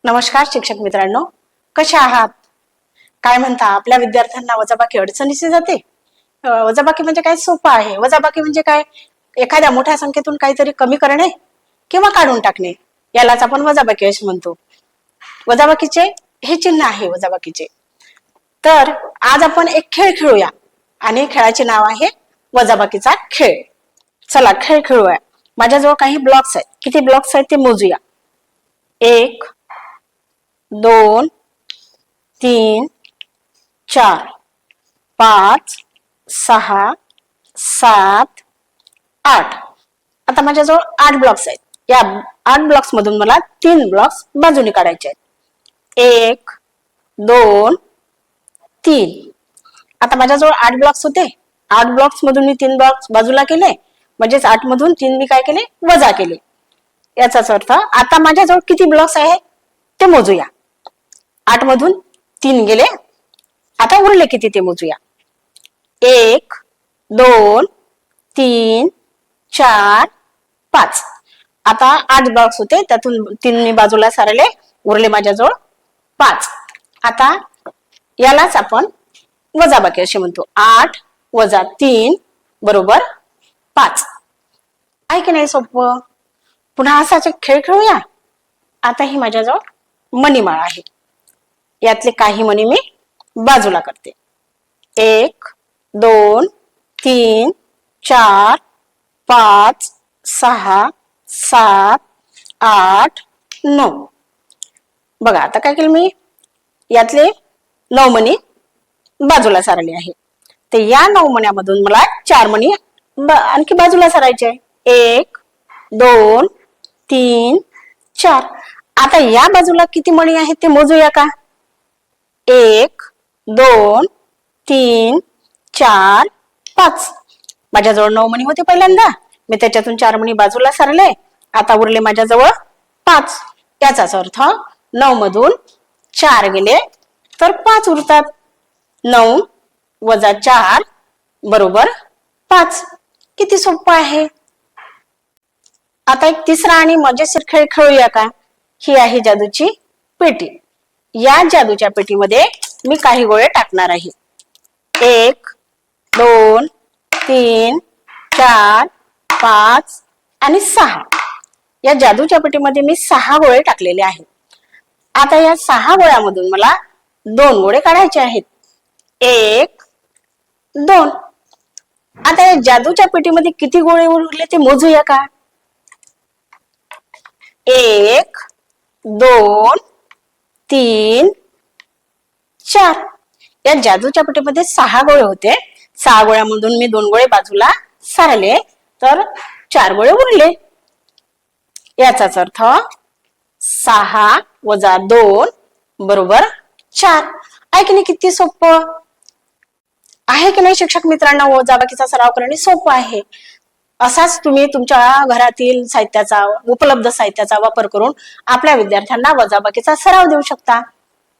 नमस्कार शिक्षक मित्रांनो, कसे आहात? काय म्हणता? आपल्या विद्यार्थ्यांना वजाबाकी अडचणीची जाते? वजाबाकी म्हणजे काय? सोपं आहे. वजाबाकी म्हणजे काय? एखाद्या मोठ्या संख्येतून काहीतरी कमी करणे किंवा काढून टाकणे, यालाच आपण वजाबाकी असे म्हणतो. वजाबाकीचे हे चिन्ह आहे वजाबाकीचे. तर आज आपण एक खेळ खेळूया आणि खेळाचे नाव आहे वजाबाकीचा खेळ. चला खेळ खेळूया. माझ्याजवळ काही ब्लॉक्स आहेत. किती ब्लॉक्स आहेत ते मोजूया. 1 2 3 4 5 6 7 8. आता माझ्याजवळ 8 ब्लॉक्स आहेत. या 8 ब्लॉक्स मधून मला 3 ब्लॉक्स बाजूने काढायचे आहेत. 1 2 3. आता माझ्याजवळ 8 ब्लॉक्स होते. 8 ब्लॉक्स मधून मी 3 ब्लॉक्स बाजूला केले, म्हणजेच 8 मधून 3 मी काय केले? वजा केले. याचाच अर्थ आता माझ्याजवळ किती ब्लॉक्स आहेत ते मोजूया. 8 मधून 3 गेले, आता उरले किती ते मोजूया. 1 2 3 4 5. आता 8 ब्लॉक्स होते, त्यातून 3 बाजूला सारले, उरले माझ्याजवळ 5. आता यालाच आपण वजाबाकी असे म्हणतो. 8 वजा 3 बरोबर 5. आहे की नाही सोपं? पुन्हा असाच एक खेळ खेळूया. आता ही माझ्याजवळ मणीमाळ आहे. यातले काही मणी मी बाजूला करते. 1 2 3 4 5 6 7 8 9. बघा आता काय केलं मी? यातले 9 मणी बाजूला सारले आहे. ते या 9 मण्यामधून मला 4 मणी आणखी बाजूला सारायचे आहे. 1 2 3 4. आता या बाजूला किती मणी आहेत ते मोजूया का? 1 2 3 4 5. माझ्याजवळ 9 मणी होते पहिल्यांदा, मी त्याच्यातून 4 मणी बाजूला सारले, आता उरले माझ्याजवळ 5. याचाच अर्थ 9 मधून 4 गेले तर 5 उरतात. 9 वजा 4 बरोबर 5. किती सोपं आहे. आता एक तिसरा आणि मजेशीर खेळ खेळूया का? ही आहे जादूची पेटी. या जादूच्या पेटीमध्ये मी काही गोळे टाकणार आहे. 1 2 3 4 5 आणि 6. या जादूच्या पेटीमध्ये मी 6 गोळे टाकलेले आहेत. आता या 6 गोळ्यामधून मला 2 गोळे काढायचे आहेत. 1 2. आता या जादूच्या पेटीमध्ये किती गोळे उरले ते मोजूया का? 1 2 3 4. या जादूच्या पेटीमध्ये 6 गोळे होते. 6 गोळ्यामधून मी 2 गोळे बाजूला सारले, तर 4 गोळे उरले. याचाच अर्थ 6 वजा 2 बरोबर 4. आहे की नाही? किती सोपं आहे की नाही शिक्षक मित्रांनो? वजाबाकीचा सराव करणे सोपं आहे. असाच तुम्ही तुमच्या घरातील साहित्याचा, उपलब्ध साहित्याचा वापर करून आपल्या विद्यार्थ्यांना वजाबाकीचा सराव देऊ शकता.